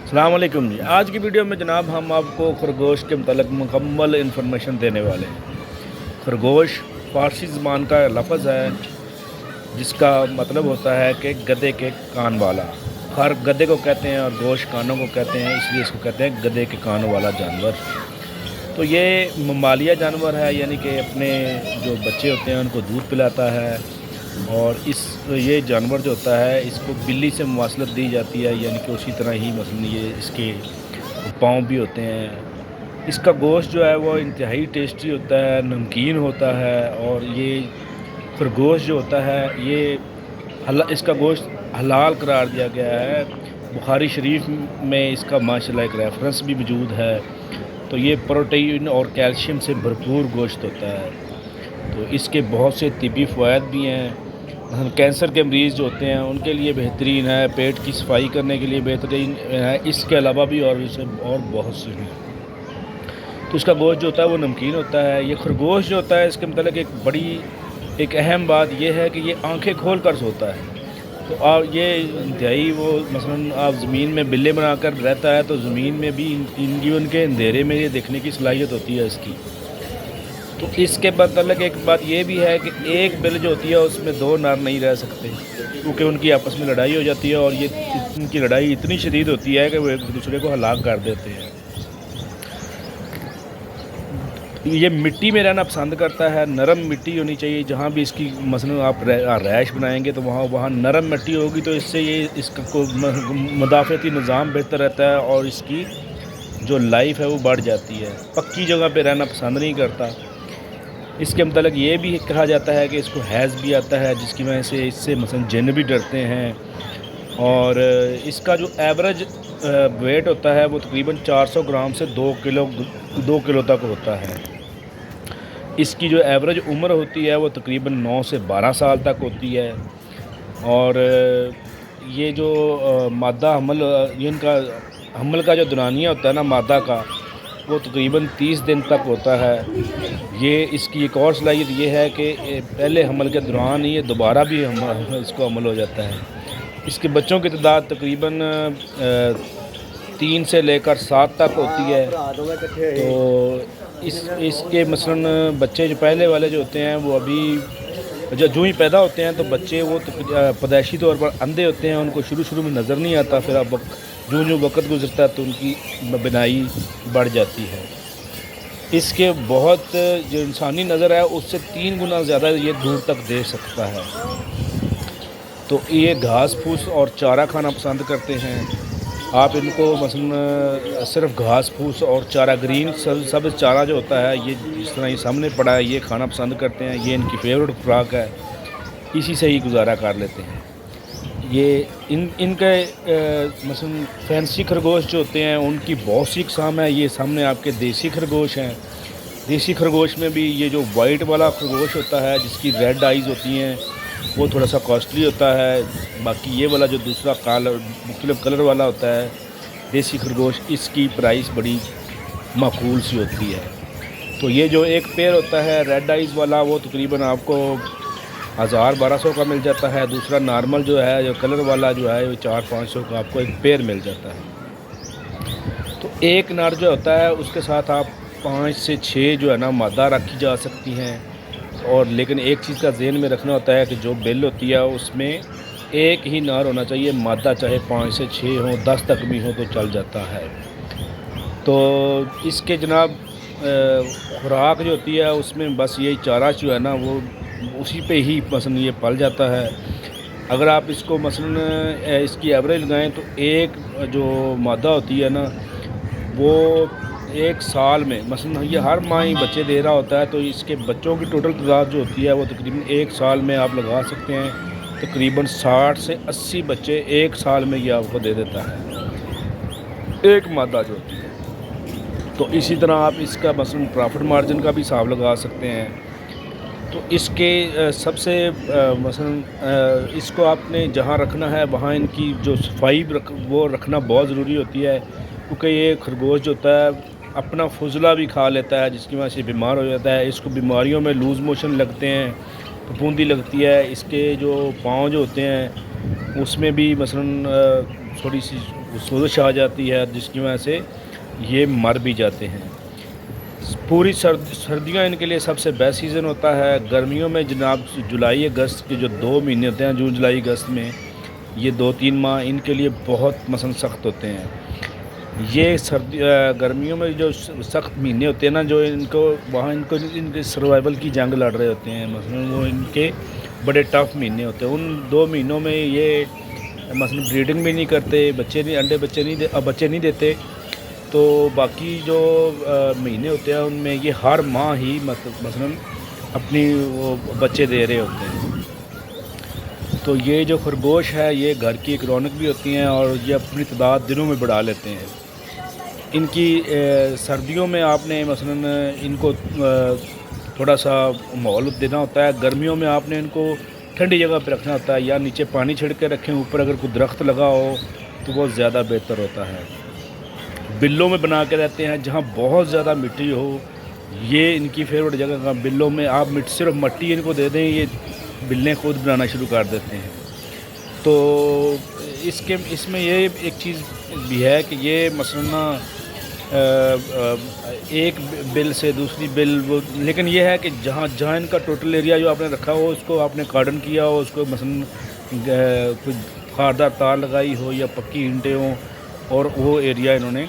السلام علیکم جی، آج کی ویڈیو میں جناب ہم آپ کو خرگوش کے متعلق مکمل انفارمیشن دینے والے ہیں۔ خرگوش فارسی زبان کا لفظ ہے جس کا مطلب ہوتا ہے کہ گدھے کے کان والا۔ خر گدھے کو کہتے ہیں اور گوشت کانوں کو کہتے ہیں، اس لیے اس کو کہتے ہیں گدھے کے کانوں والا جانور۔ تو یہ ممالیہ جانور ہے، یعنی کہ اپنے جو بچے ہوتے ہیں ان کو دودھ پلاتا ہے، اور یہ جانور جو ہوتا ہے اس کو بلی سے مماثلت دی جاتی ہے، یعنی کہ اسی طرح ہی مثلا یہ اس کے پاؤں بھی ہوتے ہیں۔ اس کا گوشت جو ہے وہ انتہائی ٹیسٹی ہوتا ہے، نمکین ہوتا ہے، اور یہ خرگوش جو ہوتا ہے اس کا گوشت حلال قرار دیا گیا ہے۔ بخاری شریف میں اس کا ماشاءاللہ ایک ریفرنس بھی موجود ہے۔ تو یہ پروٹین اور کیلشیم سے بھرپور گوشت ہوتا ہے۔ تو اس کے بہت سے طبی فوائد بھی ہیں۔ کینسر کے مریض جو ہوتے ہیں ان کے لیے بہترین ہے، پیٹ کی صفائی کرنے کے لیے بہترین ہے، اس کے علاوہ بھی اور بہت سے ہیں۔ تو اس کا گوشت جو ہوتا ہے وہ نمکین ہوتا ہے۔ یہ خرگوش جو ہوتا ہے اس کے متعلق ایک اہم بات یہ ہے کہ یہ آنکھیں کھول کر سوتا ہے۔ تو یہ انتہائی وہ مثلاً آپ زمین میں بلے بنا کر رہتا ہے تو زمین میں بھی ان کے اندھیرے میں یہ دیکھنے کی صلاحیت ہوتی ہے اس کی۔ تو اس کے متعلق ایک بات یہ بھی ہے کہ ایک بل جو ہوتی ہے اس میں دو نر نہیں رہ سکتے، کیونکہ ان کی آپس میں لڑائی ہو جاتی ہے، اور ان کی لڑائی اتنی شدید ہوتی ہے کہ وہ ایک دوسرے کو ہلاک کر دیتے ہیں۔ یہ مٹی میں رہنا پسند کرتا ہے، نرم مٹی ہونی چاہیے جہاں بھی اس کی مثلا آپ رہائش بنائیں گے تو وہاں نرم مٹی ہوگی، تو اس سے اس کا مدافعتی نظام بہتر رہتا ہے اور اس کی جو لائف ہے وہ بڑھ جاتی ہے۔ پکی جگہ پہ رہنا پسند نہیں کرتا۔ اس کے متعلق یہ بھی کہا جاتا ہے کہ اس کو حیض بھی آتا ہے، جس کی وجہ سے اس سے مثلا جن بھی ڈرتے ہیں، اور اس کا جو ایوریج ویٹ ہوتا ہے وہ تقریباً 400 گرام سے 2 کلو تک ہوتا ہے۔ اس کی جو ایوریج عمر ہوتی ہے وہ تقریباً 9 سے 12 سال تک ہوتی ہے، اور یہ جو مادہ حمل کا جو دورانیہ ہوتا ہے نا مادہ کا، وہ تقریباً 30 دن تک ہوتا ہے۔ اس کی ایک اور صلاحیت یہ ہے کہ پہلے حمل کے دوران ہی یہ دوبارہ بھی اس کو حمل ہو جاتا ہے۔ اس کے بچوں کی تعداد تقریباً 3 سے لے کر 7 تک ہوتی ہے۔ تو اس کے مثلاً بچے جو پہلے والے جو ہوتے ہیں وہ ابھی جو ہی پیدا ہوتے ہیں تو بچے وہ پیدائشی طور پر اندھے ہوتے ہیں، ان کو شروع میں نظر نہیں آتا، پھر اب جو وقت گزرتا ہے تو ان کی بینائی بڑھ جاتی ہے۔ اس کے بہت جو انسانی نظر ہے اس سے 3 گنا زیادہ یہ دور تک دیکھ سکتا ہے۔ تو یہ گھاس پھوس اور چارہ کھانا پسند کرتے ہیں۔ آپ ان کو مثلا صرف گھاس پھوس اور چارہ گرین سبز چارہ جو ہوتا ہے، یہ جس طرح یہ سامنے پڑا ہے، یہ کھانا پسند کرتے ہیں، یہ ان کی فیوریٹ خوراک ہے، اسی سے ہی گزارا کر لیتے ہیں۔ یہ ان کے مثلا فینسی خرگوش جو ہوتے ہیں ان کی بہت سی اقسام ہیں۔ یہ سامنے آپ کے دیسی خرگوش ہیں۔ دیسی خرگوش میں بھی یہ جو وائٹ والا خرگوش ہوتا ہے جس کی ریڈ آئیز ہوتی ہیں وہ تھوڑا سا کاسٹلی ہوتا ہے۔ باقی یہ والا جو دوسرا مختلف کلر والا ہوتا ہے دیسی خرگوش، اس کی پرائس بڑی معقول سی ہوتی ہے۔ تو یہ جو ایک پیر ہوتا ہے ریڈ آئیز والا وہ تقریباً آپ کو 1000-1200 کا مل جاتا ہے۔ دوسرا نارمل جو ہے جو کلر والا جو ہے وہ 400-500 کا آپ کو ایک پیر مل جاتا ہے۔ تو ایک نر جو ہوتا ہے اس کے ساتھ آپ 5 سے 6 جو ہے نا مادہ رکھی جا سکتی ہیں، اور لیکن ایک چیز کا ذہن میں رکھنا ہوتا ہے کہ جو بل ہوتی ہے اس میں ایک ہی نر ہونا چاہیے، مادہ چاہے 5 سے 6 ہوں، 10 تک بھی ہوں تو چل جاتا ہے۔ تو اس کے جناب خوراک جو ہوتی ہے اس میں بس یہی چارہ جو ہے نا وہ اسی پہ ہی مثلا یہ پل جاتا ہے۔ اگر آپ اس کو مثلا اس کی ایوریج لگائیں تو ایک جو مادہ ہوتی ہے نا وہ 1 سال میں مثلا یہ ہر ماہ ہی بچے دے رہا ہوتا ہے، تو اس کے بچوں کی ٹوٹل تعداد جو ہوتی ہے وہ تقریباً 1 سال میں آپ لگا سکتے ہیں تقریباً 60 سے 80 بچے 1 سال میں یہ آپ کو دے دیتا ہے ایک مادہ جو ہوتی ہے۔ تو اسی طرح آپ اس کا مثلا پرافٹ مارجن کا بھی حساب لگا سکتے ہیں۔ تو اس کے سب سے مثلا اس کو آپ نے جہاں رکھنا ہے وہاں ان کی جو صفائی وہ رکھنا بہت ضروری ہوتی ہے، کیونکہ یہ خرگوش جو ہوتا ہے اپنا فضلہ بھی کھا لیتا ہے، جس کی وجہ سے بیمار ہو جاتا ہے۔ اس کو بیماریوں میں لوز موشن لگتے ہیں، پھپھوندی لگتی ہے، اس کے جو پاؤں جو ہوتے ہیں اس میں بھی مثلا تھوڑی سی سوزش آ جاتی ہے جس کی وجہ سے یہ مر بھی جاتے ہیں۔ پوری سردیاں ان کے لیے سب سے بیسٹ سیزن ہوتا ہے۔ گرمیوں میں جناب جولائی اگست کے جو 2 مہینے ہوتے ہیں، جون جولائی اگست میں، یہ 2-3 ماہ ان کے لیے بہت مثلا سخت ہوتے ہیں۔ یہ گرمیوں میں جو سخت مہینے ہوتے ہیں نا، جو ان کو وہاں ان کے سروائیول کی جنگ لڑ رہے ہوتے ہیں، مثلا وہ ان کے بڑے ٹف مہینے ہوتے ہیں۔ ان 2 مہینوں میں یہ مثلا بریڈنگ بھی نہیں کرتے، بچے نہیں دیتے، تو باقی جو مہینے ہوتے ہیں ان میں یہ ہر ماہ ہی مثلا اپنی وہ بچے دے رہے ہوتے ہیں۔ تو یہ جو خرگوش ہے یہ گھر کی ایک رونق بھی ہوتی ہیں اور یہ اپنی تعداد دنوں میں بڑھا لیتے ہیں۔ ان کی سردیوں میں آپ نے مثلا ان کو تھوڑا سا ماحول دینا ہوتا ہے۔ گرمیوں میں آپ نے ان کو ٹھنڈی جگہ پہ رکھنا ہوتا ہے، یا نیچے پانی چھڑک کے رکھیں، اوپر اگر کوئی درخت لگا ہو تو وہ زیادہ بہتر ہوتا ہے۔ بلوں میں بنا کے رہتے ہیں جہاں بہت زیادہ مٹی ہو، یہ ان کی فیوریٹ جگہ کا۔ بلوں میں آپ صرف مٹی ان کو دے دیں، یہ بلیں خود بنانا شروع کر دیتے ہیں۔ تو اس میں یہ ایک چیز بھی ہے کہ یہ مثلا ایک بل سے دوسری بل لیکن یہ ہے کہ جہاں ان کا ٹوٹل ایریا جو آپ نے رکھا ہو اس کو آپ نے کارڈن کیا ہو، اس کو مثلا کوئی خاردار تار لگائی ہو یا پکی اینٹیں ہوں، اور وہ ایریا انہوں نے